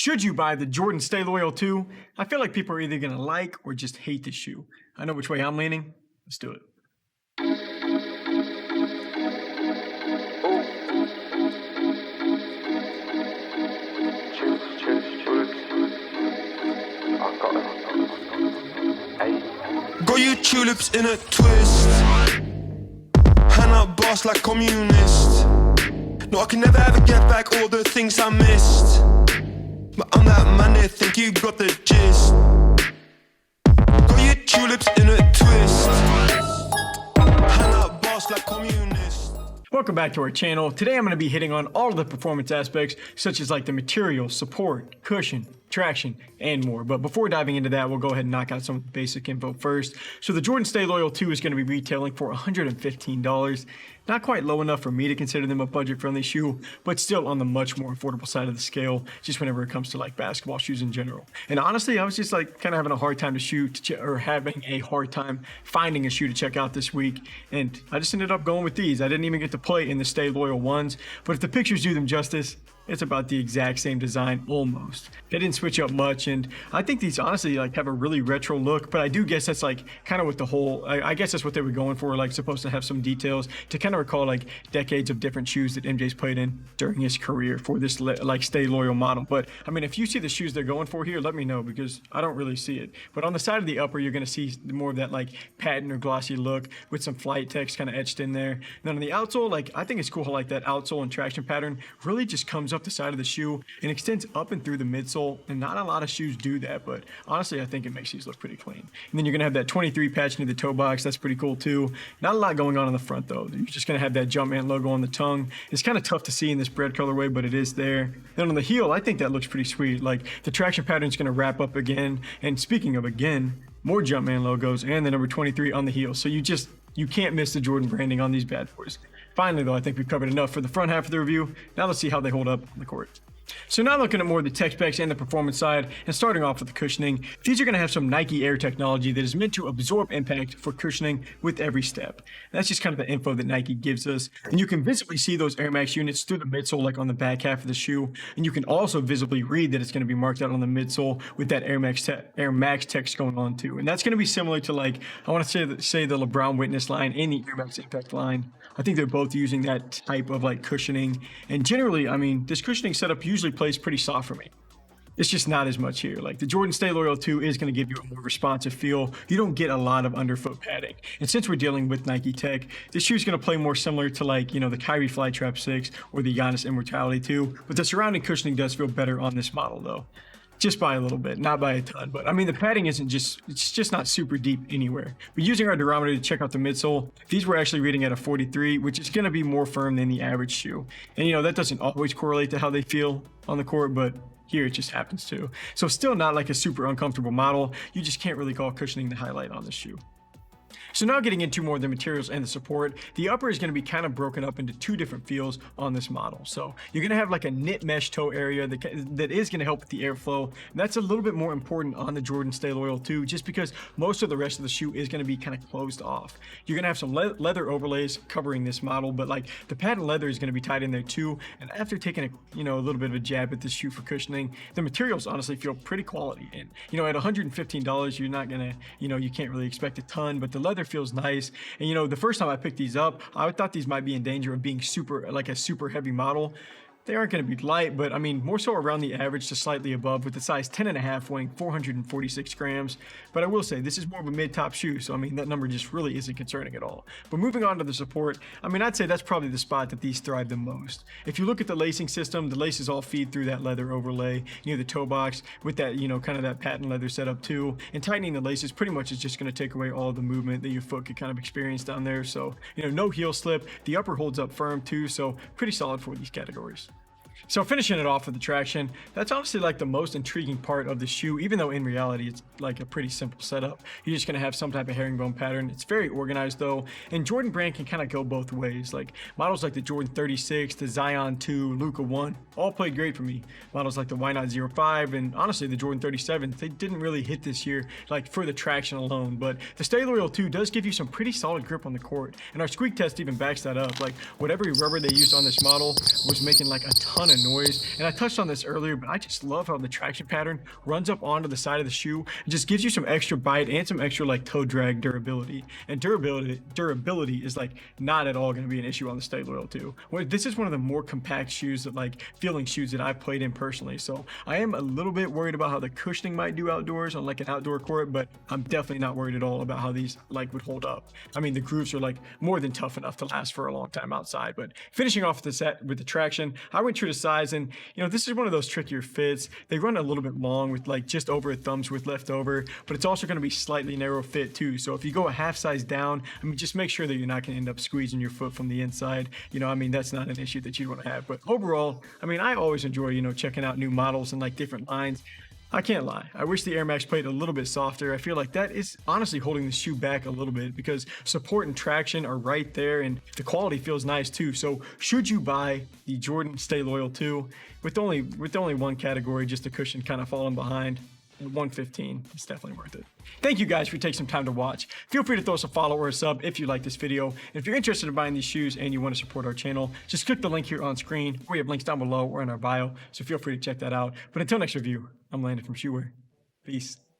Should you buy the Jordan Stay Loyal 2? I feel like people are either going to like or just hate the shoe. I know which way I'm leaning. Let's do it. Got you tulips in a twist. Hand up boss like communist. No, I can never ever get back all the things I missed. But I'm that man that think you got the gist. Got you tulips in a twist. Hand up boss like communist. Welcome back to our channel. Today I'm going to be hitting on all of the performance aspects, such as like the material, support, cushion, traction, and more. But before diving into that, we'll go ahead and knock out some of the basic info first. So the Jordan Stay Loyal 2 is going to be retailing for $115. Not quite low enough for me to consider them a budget-friendly shoe, but still on the much more affordable side of the scale, just whenever it comes to like basketball shoes in general. And honestly, I was just like kind of having a hard time finding a shoe to check out this week, and I just ended up going with these. I didn't even get to play in the Stay Loyal ones, but if the pictures do them justice, it's about the exact same design almost. They didn't switch up much, and I think these honestly like have a really retro look, but I do guess that's like kind of what the whole, I guess that's what they were going for, like supposed to have some details to kind of recall like decades of different shoes that MJ's played in during his career for this like Stay Loyal model. But I mean, if you see the shoes they're going for here, let me know, because I don't really see it. But on the side of the upper, you're going to see more of that like patent or glossy look with some flight text kind of etched in there. And then on the outsole, like I think it's cool how like that outsole and traction pattern really just comes up the side of the shoe and extends up and through the midsole, and not a lot of shoes do that, but honestly I think it makes these look pretty clean. And then you're gonna have that 23 patch near the toe box. That's pretty cool too. Not a lot going on the front though. You're just gonna have that Jumpman logo on the tongue. It's kind of tough to see in this bread colorway, but it is there. Then on the heel, I think that looks pretty sweet. Like the traction pattern is gonna wrap up again, and speaking of again, more Jumpman logos and the number 23 on the heel. So you can't miss the Jordan branding on these bad boys. Finally though, I think we've covered enough for the front half of the review. Now let's see how they hold up on the court. So now looking at more of the tech specs and the performance side, and starting off with the cushioning, these are going to have some Nike Air technology that is meant to absorb impact for cushioning with every step. That's just kind of the info that Nike gives us, and you can visibly see those Air Max units through the midsole, like on the back half of the shoe, and you can also visibly read that it's going to be marked out on the midsole with that Air Max text going on too. And that's going to be similar to like, I want to say the LeBron Witness line and the Air Max Impact line. I think they're both using that type of like cushioning, and generally, I mean, this cushioning setup usually plays pretty soft for me. It's just not as much here. Like the Jordan Stay Loyal 2 is going to give you a more responsive feel. You don't get a lot of underfoot padding. And since we're dealing with Nike tech, this shoe is going to play more similar to like, you know, the Kyrie Flytrap 6 or the Giannis Immortality 2. But the surrounding cushioning does feel better on this model though. Just by a little bit, not by a ton. But I mean, the padding it's just not super deep anywhere. But using our durometer to check out the midsole, these were actually reading at a 43, which is going to be more firm than the average shoe. And you know, that doesn't always correlate to how they feel on the court, but here it just happens to. So still not like a super uncomfortable model. You just can't really call cushioning the highlight on this shoe. So now getting into more of the materials and the support, the upper is going to be kind of broken up into two different feels on this model. So you're going to have like a knit mesh toe area that is going to help with the airflow. And that's a little bit more important on the Jordan Stay Loyal 2, just because most of the rest of the shoe is going to be kind of closed off. You're going to have some leather overlays covering this model, but like the patent leather is going to be tied in there too. And after taking a little bit of a jab at this shoe for cushioning, the materials honestly feel pretty quality. And you know, at $115, you're not going to, you can't really expect a ton, but the leather feels nice. And you know, the first time I picked these up, I thought these might be in danger of being a super heavy model. They aren't going to be light, but I mean, more so around the average to slightly above, with the size 10.5 weighing 446 grams. But I will say, this is more of a mid-top shoe, so I mean, that number just really isn't concerning at all. But moving on to the support, I mean, I'd say that's probably the spot that these thrive the most. If you look at the lacing system, the laces all feed through that leather overlay near the toe box with that, kind of that patent leather setup too. And tightening the laces pretty much is just going to take away all the movement that your foot could kind of experience down there. So, no heel slip. The upper holds up firm too, so pretty solid for these categories. So finishing it off with the traction, that's honestly like the most intriguing part of the shoe, even though in reality it's like a pretty simple setup. You're just going to have some type of herringbone pattern. It's very organized though, and Jordan brand can kind of go both ways. Like models like the Jordan 36, the Zion 2, Luka 1, all played great for me. Models like the Why Not 05 and honestly the Jordan 37, they didn't really hit this year like for the traction alone, but the Stay Loyal 2 does give you some pretty solid grip on the court, and our squeak test even backs that up. Like whatever rubber they used on this model was making like a ton ton of noise. And I touched on this earlier, but I just love how the traction pattern runs up onto the side of the shoe and just gives you some extra bite and some extra like toe drag durability. And durability is like not at all going to be an issue on the Stay Loyal 2. This is one of the more compact shoes that like feeling shoes that I've played in personally. So I am a little bit worried about how the cushioning might do outdoors on like an outdoor court, but I'm definitely not worried at all about how these like would hold up. I mean, the grooves are like more than tough enough to last for a long time outside. But finishing off the set with the traction, I went true to size, and you know, this is one of those trickier fits. They run a little bit long with like just over a thumb's width left over, but it's also going to be slightly narrow fit too. So if you go a half size down, I mean, just make sure that you're not going to end up squeezing your foot from the inside. You know, I mean, that's not an issue that you'd want to have. But overall, I mean, I always enjoy, you know, checking out new models and like different lines. I can't lie. I wish the Air Max played a little bit softer. I feel like that is honestly holding the shoe back a little bit because support and traction are right there and the quality feels nice too. So should you buy the Jordan Stay Loyal 2 with only one category, just the cushion kind of falling behind, at $115, it's definitely worth it. Thank you guys for taking some time to watch. Feel free to throw us a follow or a sub if you like this video. And if you're interested in buying these shoes and you want to support our channel, just click the link here on screen. We have links down below or in our bio, so feel free to check that out. But until next review, I'm Landon from Shoewear. Peace.